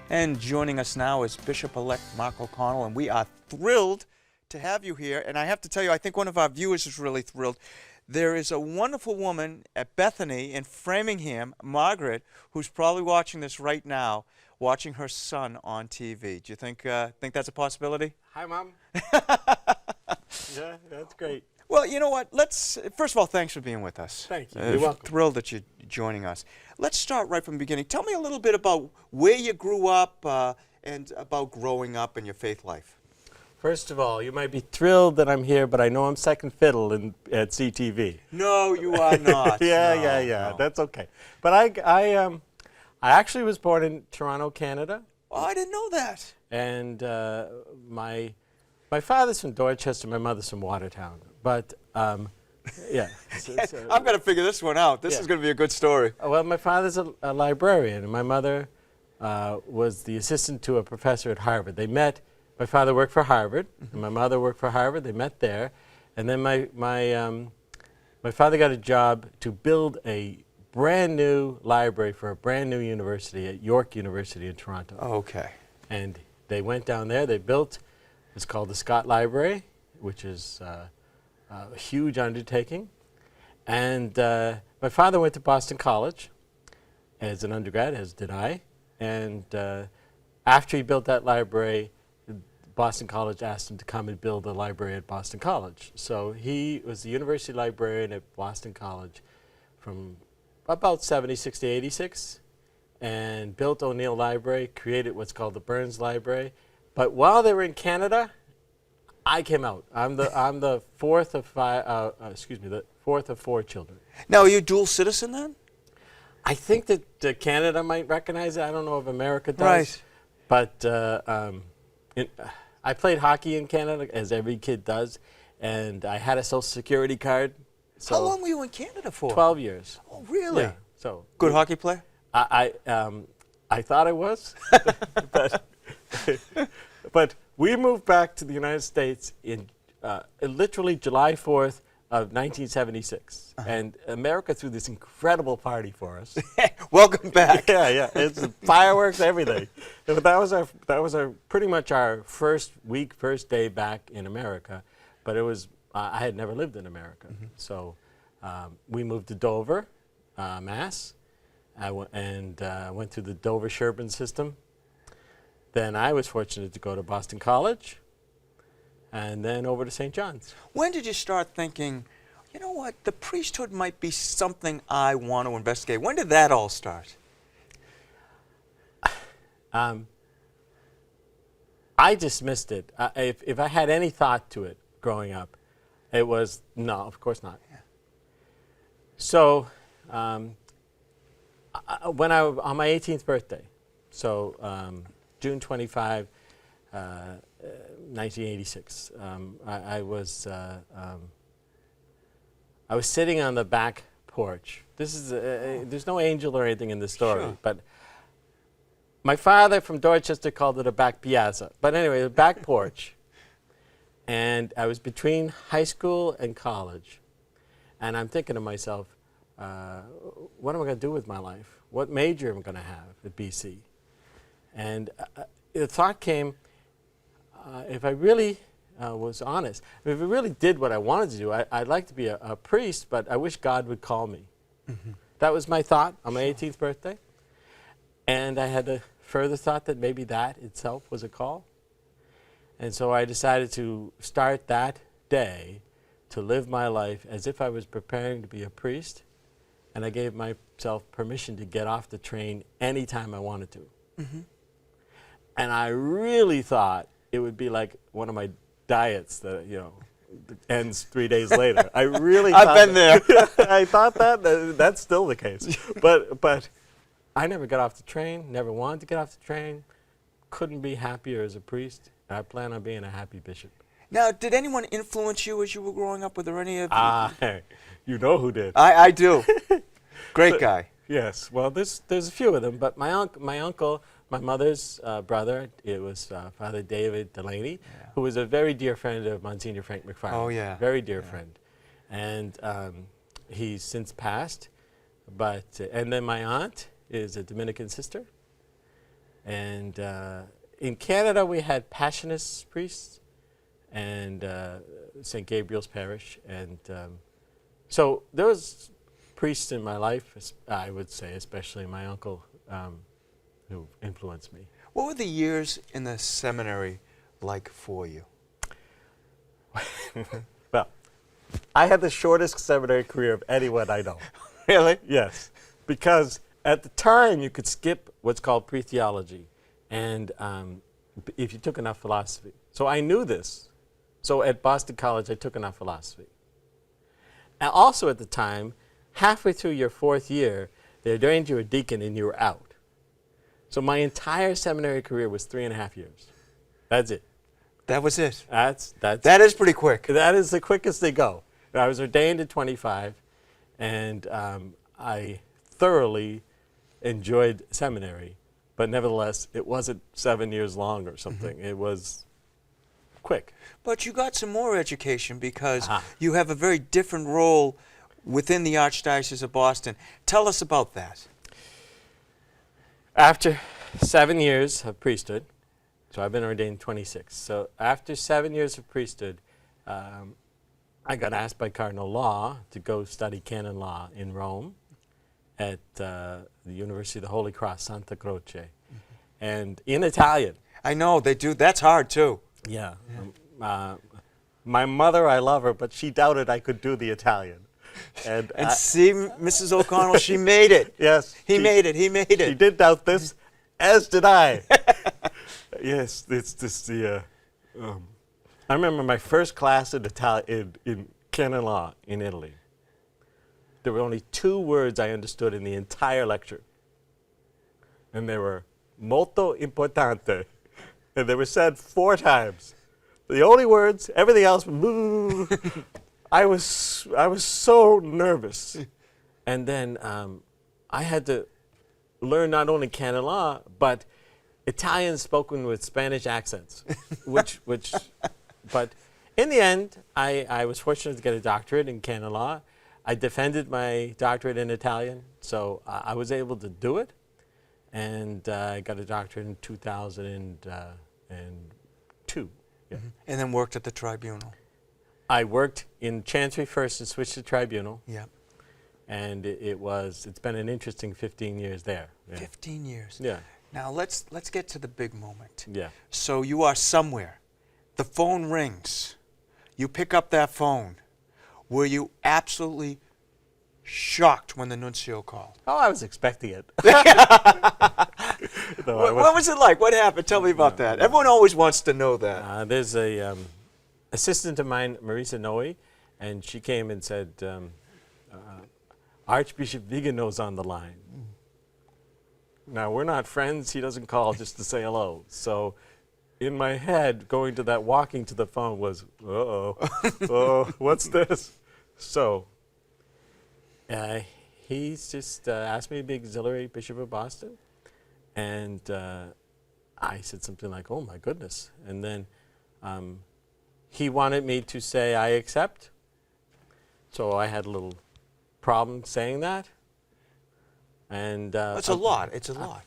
And joining us now is Bishop-elect Mark O'Connell, and we are thrilled to have you here. And I have to tell you, I think one of our viewers is really thrilled. There is a wonderful woman at Bethany in Framingham, Margaret, who's probably watching this right now, watching her son on TV. Do you think that's a possibility? Hi, Mom. Yeah, that's great. Well, you know what? First of all, thanks for being with us. Thank you. You're welcome. Thrilled that you're joining us. Let's start right from the beginning. Tell me a little bit about where you grew up and about growing up in your faith life. First of all, you might be thrilled that I'm here, but I know I'm second fiddle at CTV. No, you are not. Yeah. No. That's okay. But I actually was born in Toronto, Canada. Oh, I didn't know that. And my father's from Dorchester, my mother's from Watertown. But yeah. I've got to figure this one out. This is going to be a good story. Well, my father's a librarian, and my mother was the assistant to a professor at Harvard. They met. My father worked for Harvard, and my mother worked for Harvard. They met there, and then my father got a job to build a brand new library for a brand new university at York University in Toronto. Oh, okay. And they went down there. They built. It's called the Scott Library, which is a huge undertaking. And my father went to Boston College as an undergrad, as did I. And after he built that library, Boston College asked him to come and build a library at Boston College. So he was the university librarian at Boston College from about 76 to 86 and built O'Neill Library, created what's called the Burns Library. But while they were in Canada, I came out. I'm the fourth of the fourth of four children. Now, are you a dual citizen then? I think that Canada might recognize it. I don't know if America does. Right. But I played hockey in Canada, as every kid does, and I had a Social Security card. So How long were you in Canada for? 12 years. Oh, really? Yeah. So Good hockey player? I thought I was, but we moved back to the United States in literally July 4th of 1976, and America threw this incredible party for us. Welcome back. Yeah, it's fireworks, everything. But that was our pretty much our first day back in America. But it was I had never lived in America, so we moved to Dover, Mass. I went through the Dover-Sherburne system. Then I was fortunate to go to Boston College, and then over to St. John's. When did you start thinking, you know what, the priesthood might be something I want to investigate? When did that all start? I dismissed it. If I had any thought to it growing up, it was, no, of course not. Yeah. So when on my 18th birthday, so June 25, 1986, I was sitting on the back porch. This is there's no angel or anything in the story, Sure. but my father from Dorchester called it a back piazza. But anyway, the back porch. And I was between high school and college, and I'm thinking to myself, what am I going to do with my life? What major am I going to have at BC? And the thought came, if I really was honest, if I really did what I wanted to do, I'd like to be a priest, but I wish God would call me. That was my thought on my 18th birthday. And I had a further thought that maybe that itself was a call. And so I decided to start that day to live my life as if I was preparing to be a priest, and I gave myself permission to get off the train anytime I wanted to. And I really thought it would be like one of my diets that, ends 3 days later. I really I've been there. I thought that's still the case. But I never got off the train, never wanted to get off the train, couldn't be happier as a priest. I plan on being a happy bishop. Now, did anyone influence you as you were growing up? Were there any of You know who did. I do. Great guy. Yes. Well, there's a few of them, but my uncle, my mother's brother, it was Father David Delaney, who was a very dear friend of Monsignor Frank McFarland. Oh, yeah. Very dear friend. And he's since passed. And then my aunt is a Dominican sister. And in Canada, we had Passionist priests and St. Gabriel's Parish. And so there was priests in my life, I would say, especially my uncle, who influenced me. What were the years in the seminary like for you? Well, I had the shortest seminary career of anyone I know. Really? Yes, because at the time you could skip what's called pre-theology, and if you took enough philosophy. So I knew this. So at Boston College, I took enough philosophy. And also at the time, halfway through your 4th year, they ordained you a deacon and you were out. So my entire seminary career was 3.5 years. That's it. That was it. That is pretty quick. That is the quickest they go. I was ordained at 25, and I thoroughly enjoyed seminary, but nevertheless, it wasn't 7 years long or something. It was quick. But you got some more education because you have a very different role within the Archdiocese of Boston. Tell us about that. After 7 years of priesthood, so I've been ordained 26. So after 7 years of priesthood, I got asked by Cardinal Law to go study canon law in Rome at the University of the Holy Cross, Santa Croce, and in Italian. I know, they do. That's hard, too. Yeah. My mother, I love her, but she doubted I could do the Italian. And see, Mrs. O'Connell, she made it. Yes. He made it. She did doubt this, as did I. Yes, it's just the... I remember my first class in canon law in Italy. There were only 2 words I understood in the entire lecture. And they were molto importante. And they were said 4 times. The only words, everything else, boo. I was so nervous. And then I had to learn not only canon law, but Italian spoken with Spanish accents, but in the end, I was fortunate to get a doctorate in canon law. I defended my doctorate in Italian, so I was able to do it. And I got a doctorate in 2002. Yeah. And then worked at the tribunal. I worked in Chancery first and switched to tribunal. Yeah. And it's been an interesting 15 years there. Yeah. 15 years. Yeah. Now let's get to the big moment. Yeah. So you are somewhere. The phone rings. You pick up that phone. Were you absolutely shocked when the nuncio called? Oh, I was expecting it. No, what was it like? What happened? Tell me about that. Everyone always wants to know that. There's a assistant of mine, Marisa Noe, and she came and said, Archbishop Vigano's on the line. Now, we're not friends. He doesn't call just to say hello. So in my head, walking to the phone was, oh, what's this? So he's just asked me to be auxiliary bishop of Boston. And I said something like, oh, my goodness. And then he wanted me to say, I accept. So I had a little problem saying that. And it's a lot. It's a lot.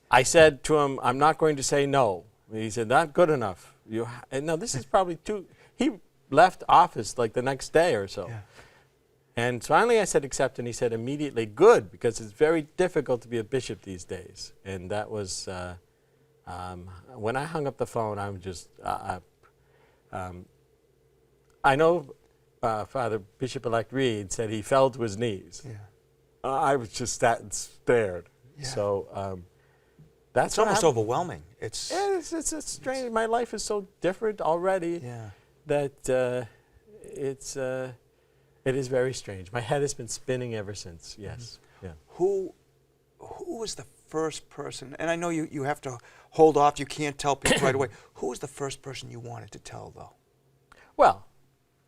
I said to him, I'm not going to say no. He said, not good enough. And now this is probably he left office like the next day or so. Yeah. And finally I said accept, and he said immediately good, because it's very difficult to be a bishop these days. And that was, when I hung up the phone, I'm just, I know Father Bishop-elect Reed said he fell to his knees. Yeah. I was just sat and stared. Yeah. So that's almost overwhelming. It's strange. My life is so different already. Yeah. That it is very strange. My head has been spinning ever since. Yes. Mm-hmm. Yeah. Who was the first person? And I know you have to hold off. You can't tell people right away. Who was the first person you wanted to tell, though? Well,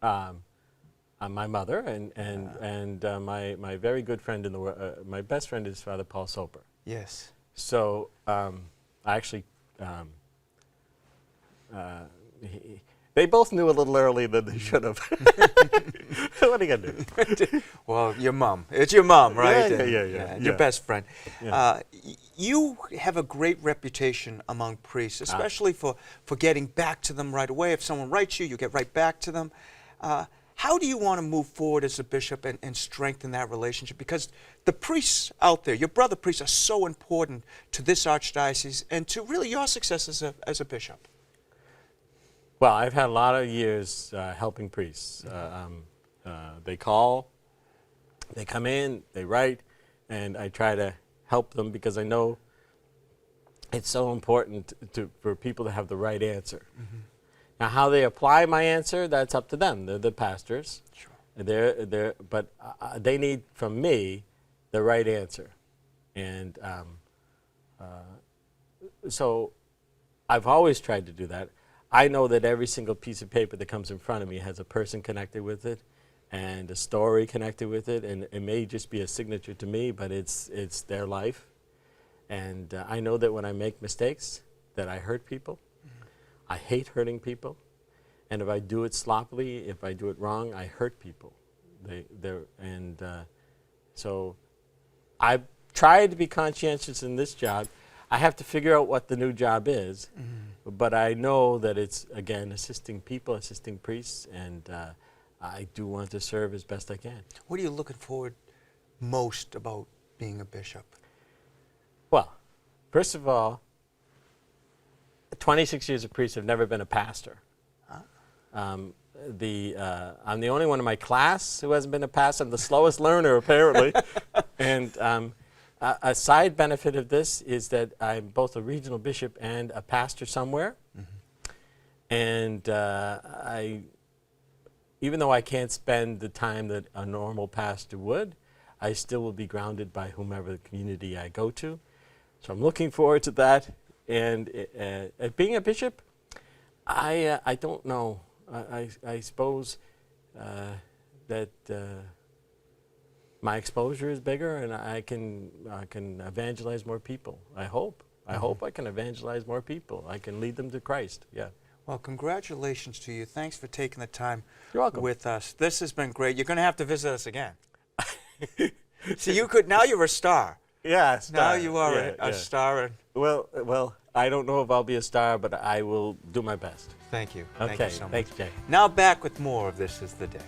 my mother and my very good friend in the world. My best friend is Father Paul Soper. Yes. So I actually They both knew a little earlier than they should have. What are you going to do? Well, your mom. It's your mom, right? Yeah. Your best friend. Yeah. You have a great reputation among priests, especially for getting back to them right away. If someone writes you, you get right back to them. How do you want to move forward as a bishop and strengthen that relationship? Because the priests out there, your brother priests, are so important to this archdiocese and to really your success as a bishop. Well, I've had a lot of years helping priests. They call, they come in, they write, and I try to help them because I know it's so important for people to have the right answer. Mm-hmm. Now, how they apply my answer, that's up to them. They're the pastors. Sure. But they need from me the right answer. And so I've always tried to do that. I know that every single piece of paper that comes in front of me has a person connected with it and a story connected with it, and it may just be a signature to me, but it's their life. And I know that when I make mistakes, that I hurt people. Mm-hmm. I hate hurting people. And if I do it sloppily, if I do it wrong, I hurt people. So I've tried to be conscientious in this job. I have to figure out what the new job is, but I know that it's, again, assisting people, assisting priests, and I do want to serve as best I can. What are you looking forward most about being a bishop? Well, first of all, 26 years of priest, have never been a pastor. I'm the only one in my class who hasn't been a pastor. I'm the slowest learner, apparently. And a side benefit of this is that I'm both a regional bishop and a pastor somewhere. Mm-hmm. And even though I can't spend the time that a normal pastor would, I still will be grounded by whomever community I go to. So I'm looking forward to that. And being a bishop, I don't know. I suppose that my exposure is bigger, and I can evangelize more people. I hope. I hope I can evangelize more people. I can lead them to Christ. Yeah. Well, congratulations to you. Thanks for taking the time with us. This has been great. You're going to have to visit us again. So now you're a star. Yeah, star. Now you are a star. Well, I don't know if I'll be a star, but I will do my best. Thank you. Okay. Thank you so much. Thanks, Jay. Now back with more of This Is the Day.